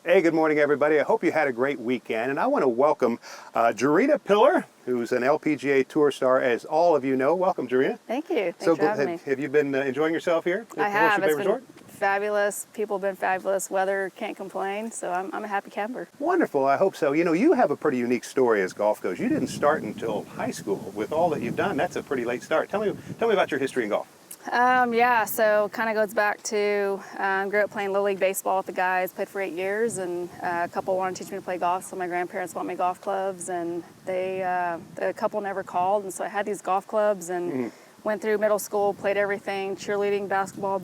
Hey, good morning, everybody. I hope you had a great weekend, and I want to welcome Gerina Pillar, who's an LPGA Tour star, as all of you know. Welcome, Gerina. Thank you. Thanks for having me. Have you been enjoying yourself here at I have. the Horseshoe Bay It's Resort? been fabulous. People have been fabulous. Weather, can't complain. So I'm a happy camper. Wonderful. I hope so. You know, you have a pretty unique story as golf goes. You didn't start until high school. With all that you've done, that's a pretty late start. Tell me about your history in golf. Yeah, so kind of goes back to grew up playing Little League baseball with the guys, played for 8 years, and a couple wanted to teach me to play golf, so my grandparents bought me golf clubs, and the couple never called, and so I had these golf clubs and went through middle school, played everything, cheerleading, basketball,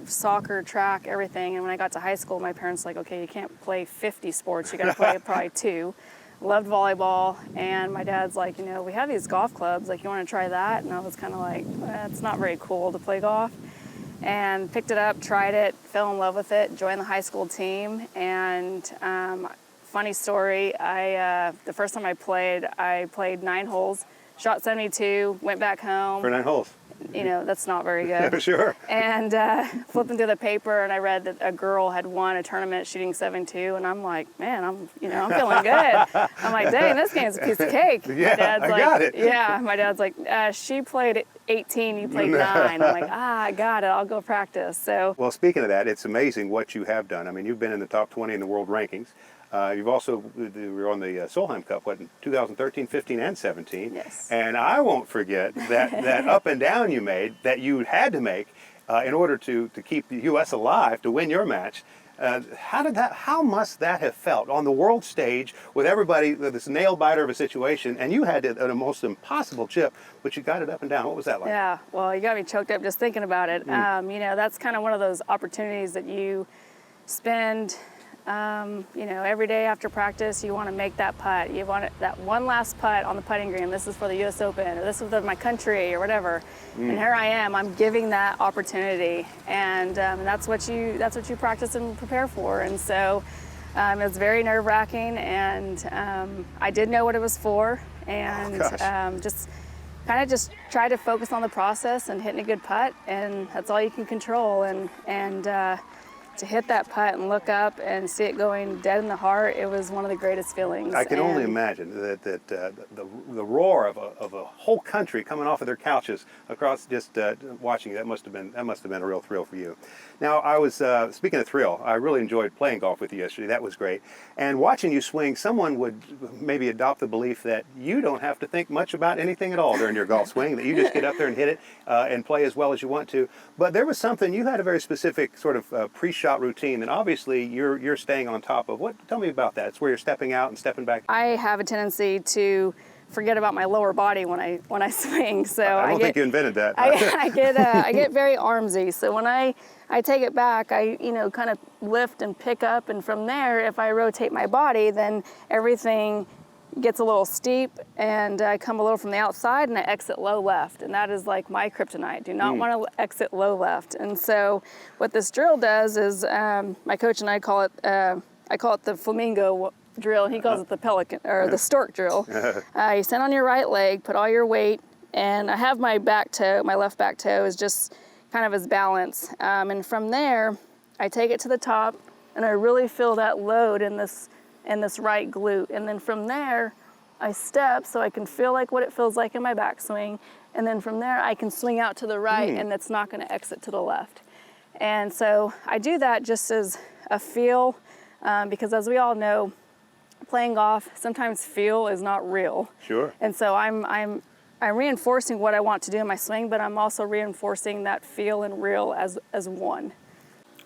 soccer, track, everything, and when I got to high school, my parents were like, okay, you can't play 50 sports, you got to play probably 2. Loved volleyball, and my dad's like, you know, we have these golf clubs, like, you want to try that? And I was kind of like, it's not very cool to play golf. And picked it up, tried it, fell in love with it, joined the high school team, and funny story, the first time I played 9 holes, shot 72, went back home. For 9 holes. You know, that's not very good. Sure. And flipping through the paper, and I read that a girl had won a tournament shooting 7-2, and I'm like, man, I'm feeling good. I'm like, dang, this game's a piece of cake. Yeah, my dad's I got it. Yeah, my dad's like, she played 18, you played 9. I'm like, I got it. I'll go practice. So. Well, speaking of that, it's amazing what you have done. I mean, you've been in the top 20 in the world rankings. You've also, you were on the Solheim Cup, in 2013, 15, and 17. Yes. And I won't forget that up and down you made, that you had to make in order to keep the U.S. alive, to win your match. How must that have felt on the world stage with everybody, this nail-biter of a situation, and you had a most impossible chip, but you got it up and down. What was that like? Yeah, well, you got me choked up just thinking about it. You know, that's kind of one of those opportunities that you spend you know, every day after practice, you want to make that putt. You want that one last putt on the putting green. This is for the U.S. Open, or this is for my country, or whatever. And here I am. I'm giving that opportunity, and that's what you practice and prepare for. And so it was very nerve-wracking, and I did know what it was for, and just try to focus on the process and hitting a good putt, and that's all you can control. And to hit that putt and look up and see it going dead in the heart, it was one of the greatest feelings. I can only imagine that the roar of a whole country coming off of their couches across just watching. That must have been a real thrill for you. Now, I was speaking of thrill, I really enjoyed playing golf with you yesterday. That was great. And watching you swing, someone would maybe adopt the belief that you don't have to think much about anything at all during your golf swing, that you just get up there and hit it and play as well as you want to. But there was something, you had a very specific sort of pre-shot routine, and obviously you're staying on top of. Tell me about that. It's where you're stepping out and stepping back. I have a tendency to forget about my lower body when I swing. So I don't think you invented that. I get very armsy. So when I take it back, I kind of lift and pick up, and from there, if I rotate my body, then everything gets a little steep, and I come a little from the outside, and I exit low left, and that is like my kryptonite. Do not want to exit low left. And so what this drill does is, my coach and I call it the flamingo drill. He calls it the pelican, or the stork drill. You stand on your right leg, put all your weight, and I have my left back toe is just kind of as balance. And from there, I take it to the top, and I really feel that load in this right glute. And then from there, I step so I can feel like what it feels like in my backswing. And then from there, I can swing out to the right, and it's not going to exit to the left. And so I do that just as a feel, because as we all know, playing golf, sometimes feel is not real. Sure. And so I'm reinforcing what I want to do in my swing, but I'm also reinforcing that feel and real as one.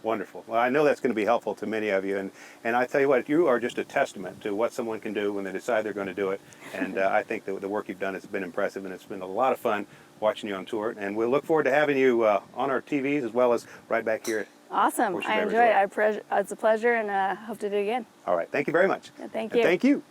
Wonderful. Well, I know that's going to be helpful to many of you, and I tell you what, you are just a testament to what someone can do when they decide they're going to do it. And I think that the work you've done has been impressive, and it's been a lot of fun watching you on tour. And we'll look forward to having you on our TVs as well as right back here. Awesome. I enjoyed it. It's a pleasure, and hope to do it again. All right. Thank you very much. Yeah, thank you. And thank you.